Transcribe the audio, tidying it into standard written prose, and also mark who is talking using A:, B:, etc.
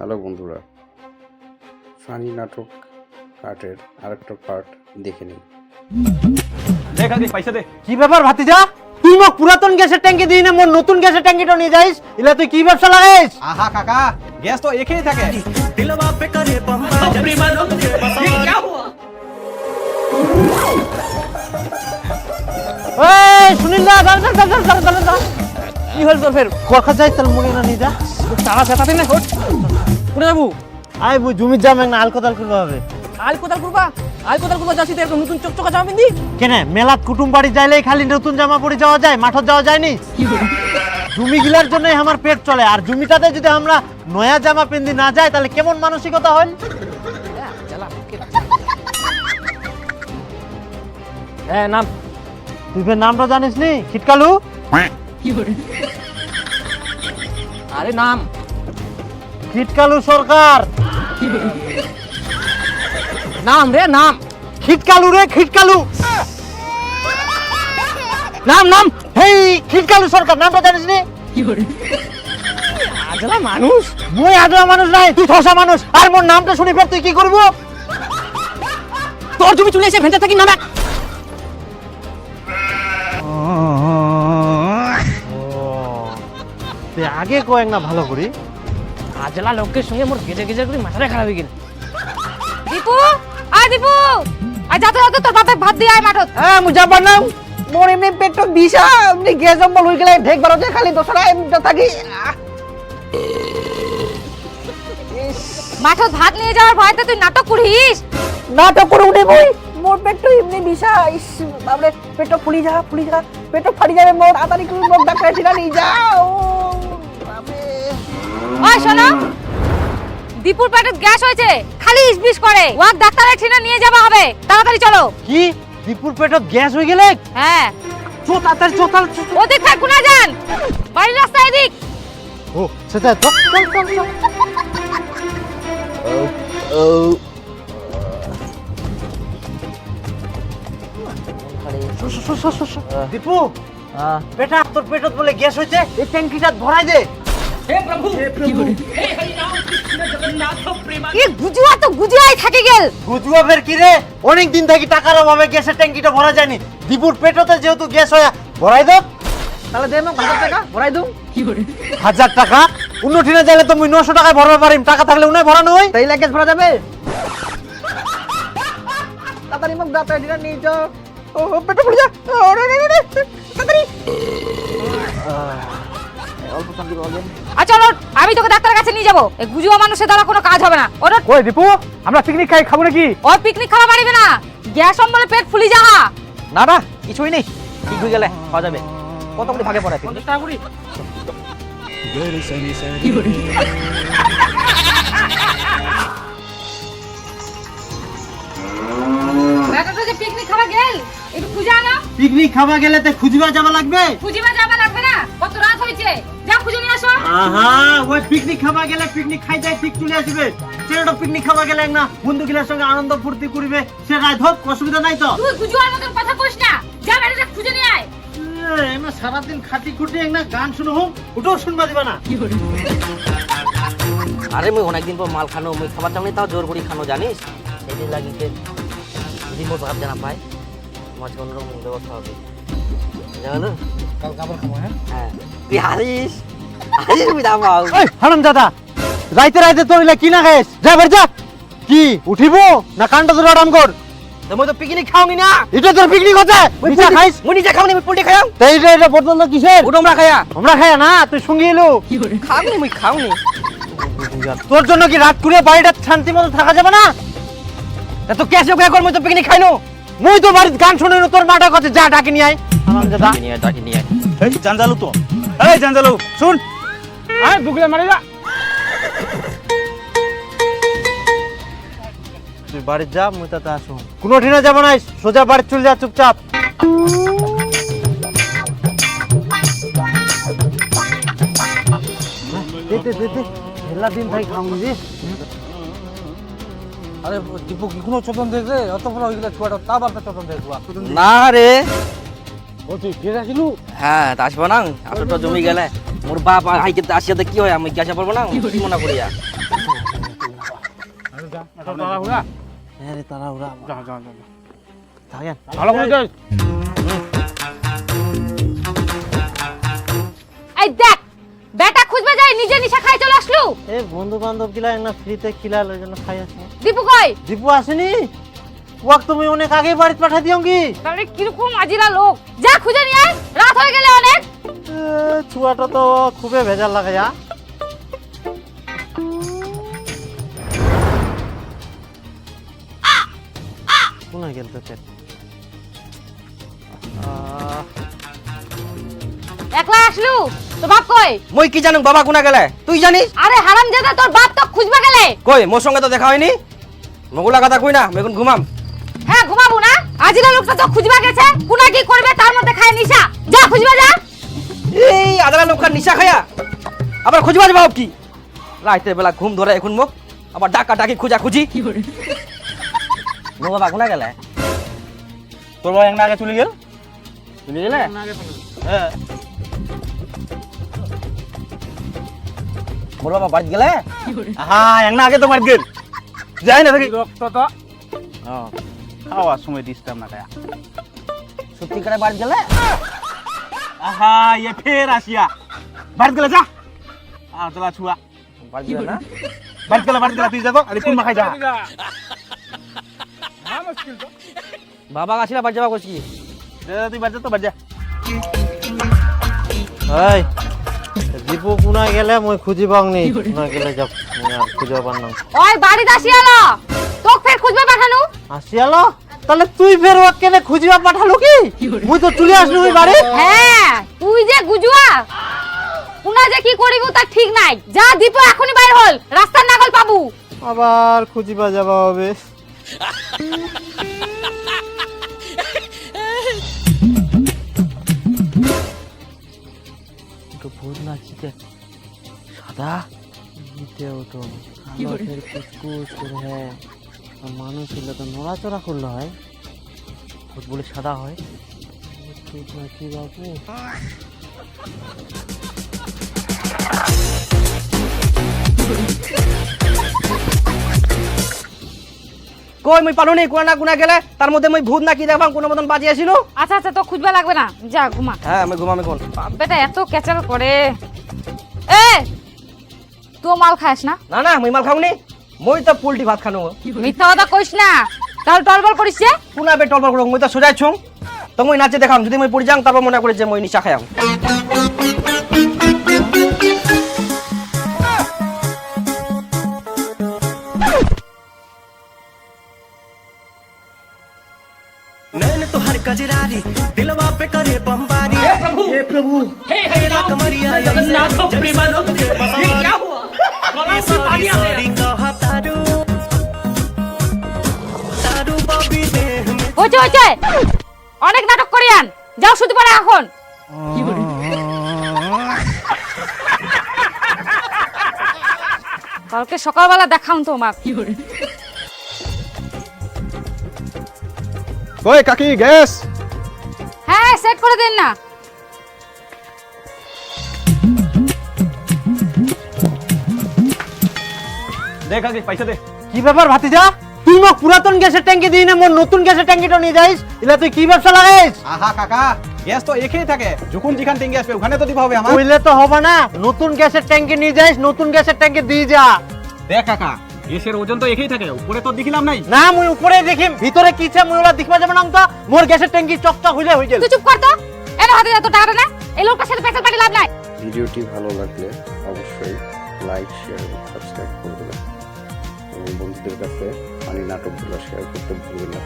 A: Hello বন্ধুরা, funny নাটক পার্টের আরেকটা পার্ট দেখে নিন।
B: দেখা দে পয়সা দে।
C: কি ব্যাপার ভাতিজা, তুই মোক পুরাতন গ্যাসের ট্যাঙ্কি দিই না মোর নতুন গ্যাসের ট্যাঙ্কিটা নিয়ে যাইস, ইলা তুই কি ব্যবসা লাগাইস?
B: আহা কাকা, গ্যাস তো একই থাকে। দিলवा पे करे बम्बा जब प्रेमानंद के बसा। ये क्या हुआ?
C: এই সুনীল দা, দাঁড়া কি হল তোর? ফের কখন যাই তাহলে মনে না নিয়ে যা,
D: তারা ফেটাতে না কোট কোনে যাবো?
C: আই বুই জমির জাম না আলকোদাল করবা হবে।
D: আল কোদাল করবা যাচ্ছি তো এরকম নতুন চকচকা জামা পিন্দি।
C: কেন মেলাত কুটুম বাড়ি যাইলেই খালি নতুন জামা পরে যাওয়া যায়, মাঠত যাওয়া যায়নি? জমি গিলার জন্যই আমার পেট চলে, আর জমিটাতে যদি আমরা নয়া জামা পিন্দি না যাই তাহলে কেমন মানসিকতা হল?
D: হ্যাঁ নাম
C: তুই ফের নামটা জানিস নি? খিটকালু।
D: আরে নাম
C: খিটকালু সরকার।
D: নাম রে নাম
C: খিটকালু রে খিটকালু।
D: নাম নাম
C: হেই খিটকালু সরকার, নামটা জানিস নি?
D: আজলা মানুষ
C: মুই আদরা মানুষ নাই, তুই ঠসা মানুষ, আর মোর নামটা শুনি ফের তুই কি করবো?
D: তোর জমি চলে এসে ভেন্টা থাকি নামে।
C: তুই আগে কয়েক না ভালো করি।
D: আজলা লোকের সঙ্গে মোর গেজে গেজে করে মাথাটা খারাপ হয়ে গেল।
E: দীপু, আয় দীপু, আয় যাতে যাতে তোর বাপে ভাত দিয়ে আয় মাঠত।
D: হ্যাঁ মুজাফর নাম মোর এমনি পেট তো বিষা এমনি গ্যাস জম্বল হয়ে গেলে ঢেক বারোতে খালি দোসরা এমনি থাকি।
E: মাঠত ভাত নিয়ে যাওয়ার ভয়তে তুই নাটক করিস।
D: নাটক করে উঠে বই মোর পেট তো এমনি বিষা। ইস বাবরে পেট ফুলি যা পেট ফাটি যাবে মোর, আতারি করে মোর ডাক্তার ঠিকা নিয়ে যাও বাবরে।
E: ওই শোনো, দীপুর পেটে গ্যাস হয়েছে, খালি ইসবিস করে, ওয়াক ডাক্তারের ঠিনা নিয়ে যাওয়া হবে, তাড়াতাড়ি চলো।
C: কি দীপুর পেটত গ্যাস হয়ে গেলে?
E: হ্যাঁ,
C: চো তাড়াতাড়ি চো।
E: ওদিক থাক কোনা যান, বাড়ির রাস্তা এদিক।
C: ও সেটা তো দীপু, বেটা তোর পেটত বলে গ্যাস হয়েছে, এই ট্যাঙ্কিটা ভরাই দে।
E: এই গুজুয়া তো গুজুয়াই থাকে গেল।
C: গুজুয়া ফের কি রে? অনেক দিন থাকি টাকার অভাবে গ্যাসের ট্যাঙ্কিটা ভরা যায়নি, দীপুর পেটতে যেহেতু গ্যাস হয় ভরাই দাও।
D: তাহলে দে মোক 1000 টাকা ভরাই দઉં।
C: 1000 টাকা? উন্নতিনে যাইলে তো মুই 900 টাকায় ভরবা পারিম, টাকা থাকলে উনাই ভরানো হয়।
D: তাই লাগে ভরা যাবে। তাড়াতাড়ি মোক ডাক্তার ঠিকা নিয়ে যাও। ও পেট ফুলি যা, তাড়াতাড়ি।
E: আর চলো, আমি তোকে ডাক্তারের কাছে নিয়ে যাবো। এই গুজুয়া মানুষের দ্বারা কোনো কাজ হবে না। ওর
D: ওই দীপু, আমরা পিকনিক খাই খাবো নাকি?
E: ওই পিকনিক খাওয়া পারিবে না, গ্যাস অম্বলে পেট ফুলি যাহা।
D: না না কিছুই নেই, ঠিক হয়ে গেলে খাওয়া যাবে। কত করে ভাগে পড়ে? 50 টাকা করে।
E: বেটাটা যে পিকনিক খাওয়া গেল, একটু খুঁজে আনো।
C: পিকনিক খাওয়া গেলে তো খুঁজবা যাওয়া লাগবে।
E: খুঁজিবা যাবা লাগবে না, কত রাত হয়েছে, যা খুঁজে নিয়ে আসো।
C: আহা, ওই পিকনিক খাওয়া গেলে পিকনিক খাই যায় ঠিক চলে আসবে। সেটা পিকনিক খাওয়া গেলে না বন্ধু গিলার সঙ্গে আনন্দ ফুর্তি করবে, সে রাত হোক অসুবিধা নাই তো।
E: তুই গুজুয়ার মতন কথা কইস না, যা বেটাটা খুঁজে নিয়ে আয়।
C: এমা সারাদিন খাটি খুঁটি না গান শুনো হোক, ওটাও শুনবা দিবা না।
F: আরে মুই অনেকদিন পর মাল খানো, মুই খাবার চামনি তাও জোর করি খানো জানিস। সেদিন লাগিতে যদি মোর ভাব জানা পায় আমার অন্যরকম ব্যবস্থা হবে, জানো?
D: কাল খাবার খাবো।
F: হ্যাঁ তুই হারিস মুই দাম পাও।
C: এই হারামজাদা, রাইতে রাইতে তোর ইলা কি না খাইস? যা বের যা। কি উঠিবো না কান্ডা ধরে আরাম কর?
F: তো মুই তো পিকনিক খাওনি না।
C: এটা তোর পিকনিক হচ্ছে? নিচা খাইস?
F: মুই নিজে খাওনি, মুই পুলটি খাইম।
C: তাই এটা বদল কিসের?
F: ওটা আমরা খাইয়া
C: আমরা খাই না, তুই সঙ্গে এলো।
F: খাওনি, মুই খাওনি।
C: তোর জন্য কি রাত করে বাড়িটা শান্তি মতো থাকা যাবে না?
F: তা তো কেসে কই কর, মুই তো পিকনিক খাইনো।
C: মুই তো বাড়িতে গান শুনে তোর মাটা কাছে যা ডাকি নিয়ে আয়। হারামজাদা,
F: ডাকি নিয়ে
B: এই জানজালু তো, এই জানজালু শুন, আয় বুকলে মারি যা।
C: তুই বাড়ি যা, মুই তাতে আসুন। কোনো ঠিনা যাবো না, সোজা বাড়ি চলে যা চুপচাপ। হেলা দিন ভাই খাওনি রে।
D: আরে দীপু কি কোনো চতন দেখলে অত বড় হয়ে গেলে ছুয়াটা তা বারটা চতন দেখবা।
F: না রে।
D: ও তুই ফিরে আসিলু?
F: হ্যাঁ তা আসবো না, আসলে তো জমি গেলে মোর বাপ হাইকে আসিয়াতে কি হয় আমি কি আসা পারবো না কি মনে করিয়া
C: হ্যাঁ রে তারা ওরা থাকেন
E: এই দেখ বেটা খুঁজবে যাই নিজে নিশা খাই চলে আসলু।
C: এই বন্ধু বান্ধব গিলা না ফ্রিতে খিলাল ওই জন্য খাই আসি।
E: দীপু কই?
C: দীপু আসেনি, ওয়াক তুমি অনেক আগে বাড়িতে পাঠিয়ে দিও কি?
E: তাহলে কিরকম আজিরা লোক, যা খুঁজে নিয়ে আয়, রাত হয়ে গেলে অনেক।
C: ছুয়াটা তো খুবই ভেজাল লাগে যা। কোনায় গেল পেট?
E: একলা আসলু, তোর বাপ কই?
F: মই কি জানো বাবা কোনা গেলে তুই জানিস?
E: আরে হারামজাদা, তোর বাপ তো খুঁজবে গেলে।
F: কই মোর সঙ্গে তো দেখা হয়নি, মগুলা কথা কই না, আমি এখন ঘুমাম।
E: হ্যাঁ ঘুমাবো না, আজিরা লোকটা তো খুঁজবা গেছে, কোনা কি করবে তার মধ্যে খায় নিশা, যা খুঁজবা যা।
F: এই আদালা লোক নিশা খায়া আবার খুঁজবা যাবো কি? রাইতের বেলা ঘুম ধরে এখন মুখ আবার ডাকা ডাকি খুঁজা খুঁজি। মো বাবা কোনা গেলে?
B: তোর বাবা একটা আগে চলে গেল।
F: চলে গেলে?
B: হ্যাঁ
F: মোর বাবা বাড়ি গেলে?
B: হ্যাঁ একটা আগে তো মার গেল, যাই না থাকি রক্ত তো খাওয়ার সময় ডিস্টার্ব না খায়া।
F: সত্যি করে বাড়ি গেলে?
B: আহা ইয়ে ফের আসিয়া বাড়ি গেলে যা। চলা ছুয়া
F: বাড়ি গেলে না?
B: বাড়ি গেলে তুই যা তো, আরে কোন মাখাই যা।
F: বাবা আসিলা বাড়ি যাবা করছি।
B: তুই বাড়ি যা তো, বাড়ি যা।
C: এই দীপু কোনায় গেলে মই খুঁজিবাং নি, কোনায় গেলে যাব আর খুঁজে পার না।
E: ওই বাড়িতে আসিয়ালো, তোক ফের খুঁজবে পাঠানু।
C: আসিয়ালো, তাহলে তুই ফের ওকে কেনে খুঁজিবা পাঠালো কি? মুই তো চলে আসলু ওই বাড়ি।
E: হ্যাঁ তুই যে গুজুয়া, কোনা যে কি করিবু তা ঠিক নাই। যা দীপু এখনি বাইর হল, রাস্তার নাগল পাবু।
C: আবার খুঁজিবা যাবা হবে। তো ভূত নাকি দেখ সাদা ইতেও তো আলো ফের কুচকুচ করে হ্যাঁ, আর মানুষ হলে তো নড়াচড়া করলে হয়, ভূত বলে সাদা হয়। ভূত নাকি বাবু?
F: কই মই পালো নি কোনা না কোনা গেলে, তার মধ্যে মই ভূত না কি দেখবাম কোন মতন বাজি আসিল।
E: আচ্ছা আচ্ছা তো খুঁজবা লাগবে না, যা ঘুমা।
F: হ্যাঁ আমি ঘুমাম এখন।
E: বাপ বেটা এত কেচাল করে। এ তো মাল খাস না?
F: না না মই মাল খাওনি, মই তো পোল্ট্রি ভাত খানো।
E: মিথ্যা কথা কইস না, তাহলে টলবল করিস যে।
F: কোনা বে টলবল করো, মই তো সোজাই ছুং। তো মই নাচে দেখাম, যদি মই পড়ি যাং তারপর মনে করে যে মই নিশা খায়াম।
G: नैन तो हर कजरारी दिलवा पे करे बमबारी। हे प्रभु हे प्रभु हे तेरा कमरिया जगन्नाथ प्रेमानंद ये क्या हुआ? सॉरी कहा तारू तारू बॉबी देह में
E: হইছে হইছে, অনেক নাটক করিয়ান, যাও শুতে পারে এখন। কালকে সকালবেলা দেখাউন তোমাক।
B: কই কাকি গ্যাস?
E: হ্যাঁ সেট করে দেন না।
B: দেখ আগে পয়সা দে।
C: কি ব্যাপার ভাতিজা, তুই মোক পুরাতন গ্যাসের ট্যাঙ্কি দিই না মোর নতুন গ্যাসের ট্যাঙ্কিটা নিয়ে যাইস, এলা তুই কি ব্যবসা লাগাইস?
B: আহা কাকা, গ্যাস তো একই থাকে, যখন যেখান টেঙ্গি আসবে ওখানে তো দিবা হবে আমার।
C: কইলে তো হবে না, নতুন গ্যাসের ট্যাঙ্কি নিয়ে যাইস, নতুন গ্যাসের ট্যাঙ্কি দিয়ে যা।
B: দেখ কাকা, গ্যাসের ওজন তো একই থাকে, উপরে তো দেখিলাম নাই।
C: না মুই উপরে দেখিম, ভিতরে কি আছে মুই ওরা দেখবা যাব না তো। মোর গ্যাসের ট্যাঙ্কি চকচক হইলে হই গেল।
E: তুই চুপ কর তো, এর হাতে যত টাকা না, এই লোকটার সাথে পেছাল পাটি লাভ নাই।
A: ভিডিওটি ভালো লাগলে অবশ্যই লাইক শেয়ার এবং সাবস্ক্রাইব করে দেবেন এবং বন্ধুদের কাছে ফানি নাটকগুলো শেয়ার করতে ভুলবেন না।